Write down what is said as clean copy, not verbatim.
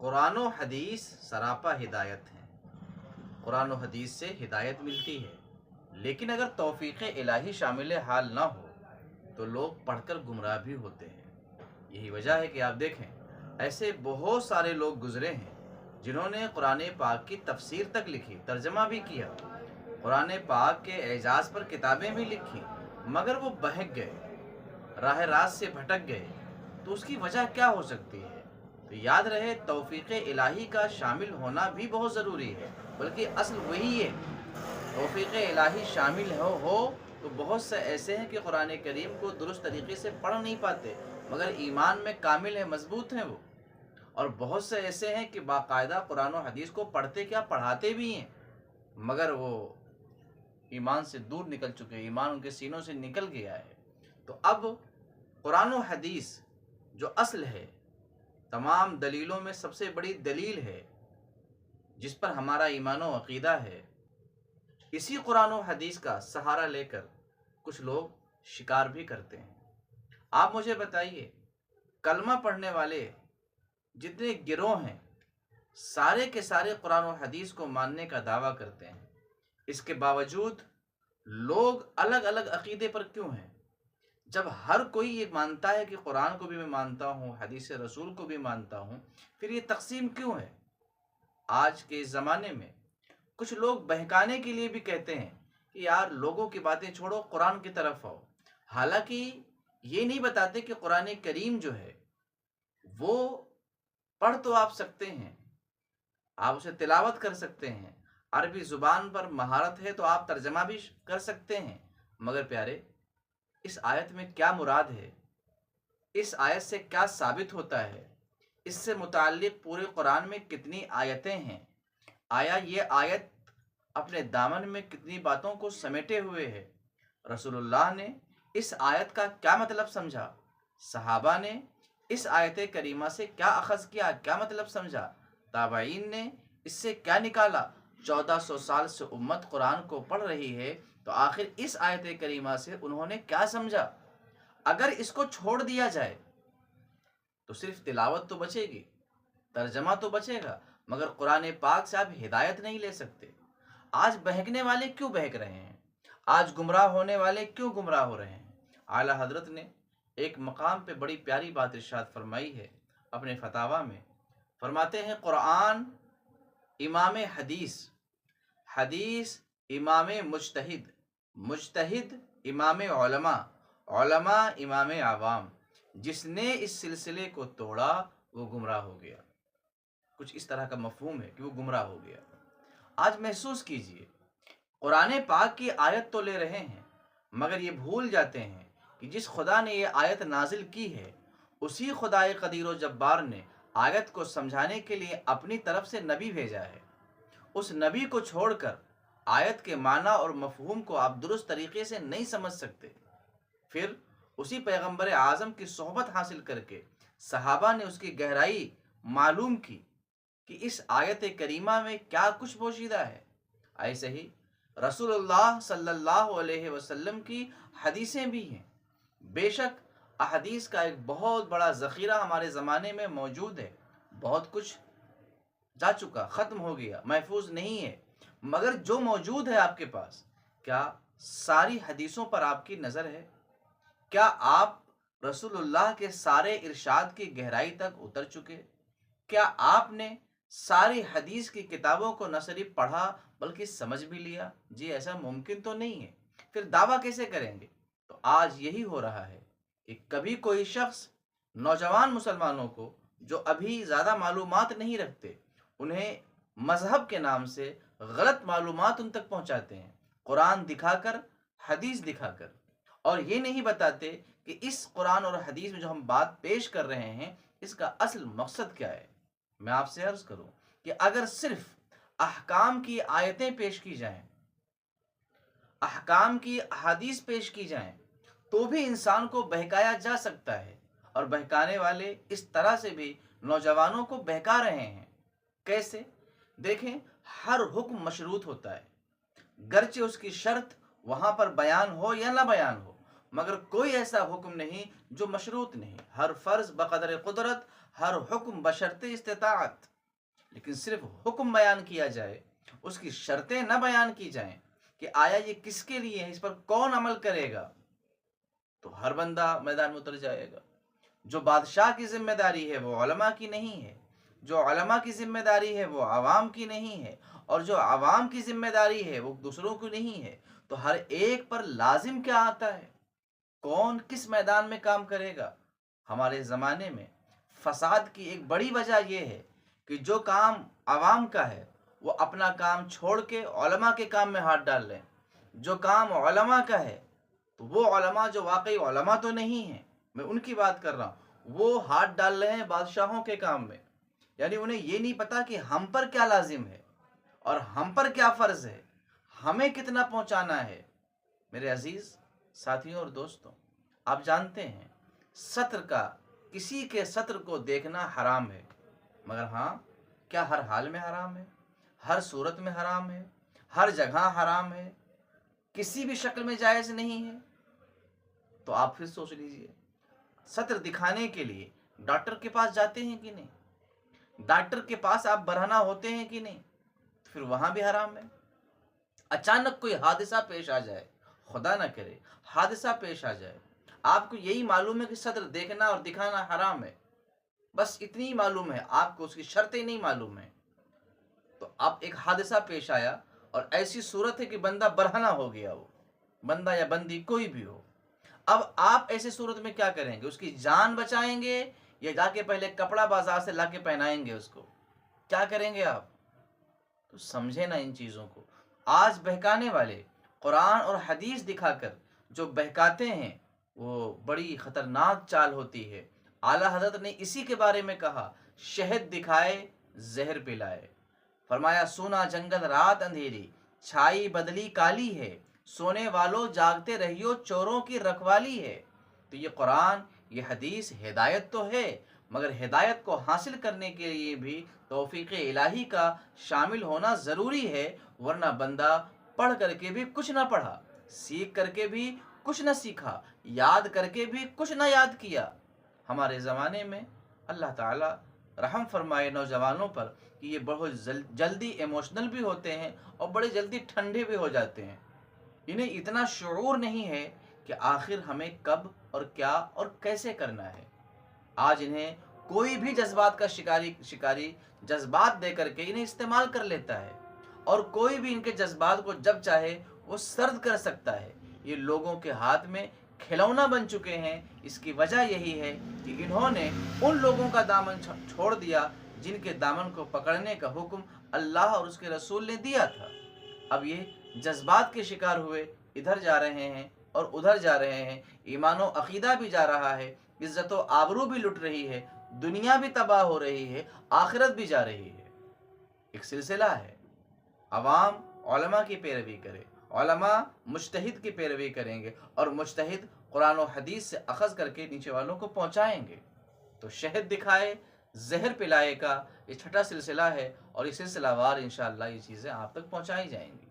قرآن و حدیث سراپا ہدایت ہیں۔ قرآن و حدیث سے ہدایت ملتی ہے، لیکن اگر توفیق الہی شامل حال نہ ہو تو لوگ پڑھ کر گمراہ بھی ہوتے ہیں۔ یہی وجہ ہے کہ آپ دیکھیں ایسے بہت سارے لوگ گزرے ہیں جنہوں نے قرآن پاک کی تفسیر تک لکھی، ترجمہ بھی کیا، قرآن پاک کے اعجاز پر کتابیں بھی لکھی، مگر وہ بہک گئے، راہ راست سے بھٹک گئے۔ تو اس کی وجہ کیا ہو سکتی ہے؟ تو یاد رہے توفیق الہی کا شامل ہونا بھی بہت ضروری ہے، بلکہ اصل وہی ہے۔ توفیق الہی شامل ہو تو بہت سے ایسے ہیں کہ قرآن کریم کو درست طریقے سے پڑھ نہیں پاتے، مگر ایمان میں کامل ہیں، مضبوط ہیں وہ۔ اور بہت سے ایسے ہیں کہ باقاعدہ قرآن و حدیث کو پڑھتے کیا پڑھاتے بھی ہیں، مگر وہ ایمان سے دور نکل چکے ہیں، ایمان ان کے سینوں سے نکل گیا ہے۔ تو اب قرآن و حدیث جو اصل ہے، تمام دلیلوں میں سب سے بڑی دلیل ہے جس پر ہمارا ایمان و عقیدہ ہے، اسی قرآن و حدیث کا سہارا لے کر کچھ لوگ شکار بھی کرتے ہیں۔ آپ مجھے بتائیے، کلمہ پڑھنے والے جتنے گروہ ہیں سارے کے سارے قرآن و حدیث کو ماننے کا دعویٰ کرتے ہیں، اس کے باوجود لوگ الگ الگ عقیدے پر کیوں ہیں؟ جب ہر کوئی یہ مانتا ہے کہ قرآن کو بھی میں مانتا ہوں، حدیث رسول کو بھی مانتا ہوں، پھر یہ تقسیم کیوں ہے؟ آج کے اس زمانے میں کچھ لوگ بہکانے کے لیے بھی کہتے ہیں کہ یار لوگوں کی باتیں چھوڑو، قرآن کی طرف آؤ، حالانکہ یہ نہیں بتاتے کہ قرآن کریم جو ہے وہ پڑھ تو آپ سکتے ہیں، آپ اسے تلاوت کر سکتے ہیں، عربی زبان پر مہارت ہے تو آپ ترجمہ بھی کر سکتے ہیں، مگر پیارے اس آیت میں کیا مراد ہے؟ اس آیت سے کیا ثابت ہوتا ہے؟ اس سے متعلق پورے قرآن میں کتنی آیتیں ہیں؟ آیا یہ آیت اپنے دامن میں کتنی باتوں کو سمیٹے ہوئے ہے؟ رسول اللہ نے اس آیت کا کیا مطلب سمجھا؟ صحابہ نے اس آیت کریمہ سے کیا اخذ کیا، کیا مطلب سمجھا؟ تابعین نے اس سے کیا نکالا؟ 1400 سال سے امت قرآن کو پڑھ رہی ہے، تو آخر اس آیت کریمہ سے انہوں نے کیا سمجھا؟ اگر اس کو چھوڑ دیا جائے تو صرف تلاوت تو بچے گی، ترجمہ تو بچے گا، مگر قرآن پاک سے آپ ہدایت نہیں لے سکتے۔ آج بہکنے والے کیوں بہک رہے ہیں؟ آج گمراہ ہونے والے کیوں گمراہ ہو رہے ہیں؟ اعلیٰ حضرت نے ایک مقام پہ بڑی پیاری بات ارشاد فرمائی ہے اپنے فتاویٰ میں، فرماتے ہیں قرآن امام حدیث، حدیث امام مجتہد، مجتہد امام علماء، علماء امام عوام، جس نے اس سلسلے کو توڑا وہ گمراہ ہو گیا۔ کچھ اس طرح کا مفہوم ہے کہ وہ گمراہ ہو گیا۔ آج محسوس کیجئے، قرآن پاک کی آیت تو لے رہے ہیں، مگر یہ بھول جاتے ہیں کہ جس خدا نے یہ آیت نازل کی ہے اسی خدائے قدیر و جبار نے آیت کو سمجھانے کے لیے اپنی طرف سے نبی بھیجا ہے۔ اس نبی کو چھوڑ کر آیت کے معنی اور مفہوم کو آپ درست طریقے سے نہیں سمجھ سکتے۔ پھر اسی پیغمبر اعظم کی صحبت حاصل کر کے صحابہ نے اس کی گہرائی معلوم کی کہ اس آیت کریمہ میں کیا کچھ پوشیدہ ہے۔ ایسے ہی رسول اللہ صلی اللہ علیہ وسلم کی حدیثیں بھی ہیں۔ بے شک احادیث کا ایک بہت بڑا ذخیرہ ہمارے زمانے میں موجود ہے، بہت کچھ جا چکا، ختم ہو گیا، محفوظ نہیں ہے، مگر جو موجود ہے آپ کے پاس، کیا ساری حدیثوں پر آپ کی نظر ہے؟ کیا آپ رسول اللہ کے سارے ارشاد کی گہرائی تک اتر چکے؟ کیا آپ نے ساری حدیث کی کتابوں کو نہ صرف پڑھا بلکہ سمجھ بھی لیا؟ جی ایسا ممکن تو نہیں ہے، پھر دعویٰ کیسے کریں گے؟ تو آج یہی ہو رہا ہے کہ کبھی کوئی شخص نوجوان مسلمانوں کو جو ابھی زیادہ معلومات نہیں رکھتے، انہیں مذہب کے نام سے غلط معلومات ان تک پہنچاتے ہیں، قرآن دکھا کر، حدیث دکھا کر، اور یہ نہیں بتاتے کہ اس قرآن اور حدیث میں جو ہم بات پیش کر رہے ہیں اس کا اصل مقصد کیا ہے۔ میں آپ سے عرض کروں کہ اگر صرف احکام کی آیتیں پیش کی جائیں، احکام کی احادیث پیش کی جائیں، تو بھی انسان کو بہکایا جا سکتا ہے، اور بہکانے والے اس طرح سے بھی نوجوانوں کو بہکا رہے ہیں۔ کیسے؟ دیکھیں، ہر حکم مشروط ہوتا ہے، گرچہ اس کی شرط وہاں پر بیان ہو یا نہ بیان ہو، مگر کوئی ایسا حکم نہیں جو مشروط نہیں۔ ہر فرض بقدر قدرت، ہر حکم بشرط استطاعت۔ لیکن صرف حکم بیان کیا جائے، اس کی شرطیں نہ بیان کی جائیں کہ آیا یہ کس کے لیے ہے، اس پر کون عمل کرے گا، تو ہر بندہ میدان میں اتر جائے گا۔ جو بادشاہ کی ذمہ داری ہے وہ علماء کی نہیں ہے، جو علماء کی ذمہ داری ہے وہ عوام کی نہیں ہے، اور جو عوام کی ذمہ داری ہے وہ دوسروں کی نہیں ہے، تو ہر ایک پر لازم کیا آتا ہے، کون کس میدان میں کام کرے گا۔ ہمارے زمانے میں فساد کی ایک بڑی وجہ یہ ہے کہ جو کام عوام کا ہے وہ اپنا کام چھوڑ کے علماء کے کام میں ہاتھ ڈال لیں، جو کام علماء کا ہے تو وہ علماء جو واقعی علماء تو نہیں ہیں، میں ان کی بات کر رہا ہوں، وہ ہاتھ ڈال رہے ہیں بادشاہوں کے کام میں۔ یعنی انہیں یہ نہیں پتا کہ ہم پر کیا لازم ہے اور ہم پر کیا فرض ہے، ہمیں کتنا پہنچانا ہے۔ میرے عزیز ساتھیوں اور دوستوں، آپ جانتے ہیں سطر کا، کسی کے سطر کو دیکھنا حرام ہے، مگر ہاں کیا ہر حال میں حرام ہے، ہر صورت میں حرام ہے، ہر جگہ حرام ہے، کسی بھی شکل میں جائز نہیں ہے؟ تو آپ پھر سوچ لیجئے، سطر دکھانے کے لیے ڈاکٹر کے پاس جاتے ہیں کہ نہیں؟ ڈاکٹر کے پاس آپ برہنہ ہوتے ہیں کہ نہیں؟ تو پھر وہاں بھی حرام ہے۔ اچانک کوئی حادثہ پیش آ جائے، خدا نہ کرے حادثہ پیش آ جائے، آپ کو یہی معلوم ہے کہ سطر دیکھنا اور دکھانا حرام ہے، بس اتنی ہی معلوم ہے، آپ کو اس کی شرطیں نہیں معلوم ہیں، تو اب ایک حادثہ پیش آیا اور ایسی صورت ہے کہ بندہ برہنہ ہو گیا، وہ بندہ یا بندی کوئی بھی ہو، اب آپ ایسی صورت میں کیا کریں گے؟ اس کی جان بچائیں گے یا جا کے پہلے کپڑا بازار سے لا کے پہنائیں گے اس کو؟ کیا کریں گے آپ؟ تو سمجھے نا ان چیزوں کو۔ آج بہکانے والے قرآن اور حدیث دکھا کر جو بہکاتے ہیں وہ بڑی خطرناک چال ہوتی ہے۔ اعلیٰ حضرت نے اسی کے بارے میں کہا، شہد دکھائے زہر پلائے، فرمایا سونا جنگل رات اندھیری، چھائی بدلی کالی ہے، سونے والوں جاگتے رہیو چوروں کی رکھوالی ہے۔ تو یہ قرآن، یہ حدیث ہدایت تو ہے، مگر ہدایت کو حاصل کرنے کے لیے بھی توفیق الہی کا شامل ہونا ضروری ہے، ورنہ بندہ پڑھ کر کے بھی کچھ نہ پڑھا، سیکھ کر کے بھی کچھ نہ سیکھا، یاد کر کے بھی کچھ نہ یاد کیا۔ ہمارے زمانے میں اللہ تعالیٰ رحم فرمائے نوجوانوں پر کہ یہ بہت جلدی ایموشنل بھی ہوتے ہیں اور بڑے جلدی ٹھنڈے بھی ہو جاتے ہیں، انہیں اتنا شعور نہیں ہے کہ آخر ہمیں کب اور کیا اور کیسے کرنا ہے۔ آج انہیں کوئی بھی جذبات کا شکاری جذبات دے کر کے انہیں استعمال کر لیتا ہے، اور کوئی بھی ان کے جذبات کو جب چاہے وہ سرد کر سکتا ہے۔ یہ لوگوں کے ہاتھ میں کھلونا بن چکے ہیں۔ اس کی وجہ یہی ہے کہ انہوں نے ان لوگوں کا دامن چھوڑ دیا جن کے دامن کو پکڑنے کا حکم اللہ اور اس کے رسول نے دیا تھا۔ اب یہ جذبات کے شکار ہوئے ادھر جا رہے ہیں اور ادھر جا رہے ہیں، ایمان و عقیدہ بھی جا رہا ہے، عزت و آبرو بھی لٹ رہی ہے، دنیا بھی تباہ ہو رہی ہے، آخرت بھی جا رہی ہے۔ ایک سلسلہ ہے، عوام علماء کی پیروی کرے، علماء مجتہد کی پیروی کریں گے، اور مجتہد قرآن و حدیث سے اخذ کر کے نیچے والوں کو پہنچائیں گے۔ تو شہد دکھائے زہر پلائے کا یہ چھٹا سلسلہ ہے، اور یہ سلسلہ وار انشاءاللہ یہ چیزیں آپ تک پہنچائی جائیں گی۔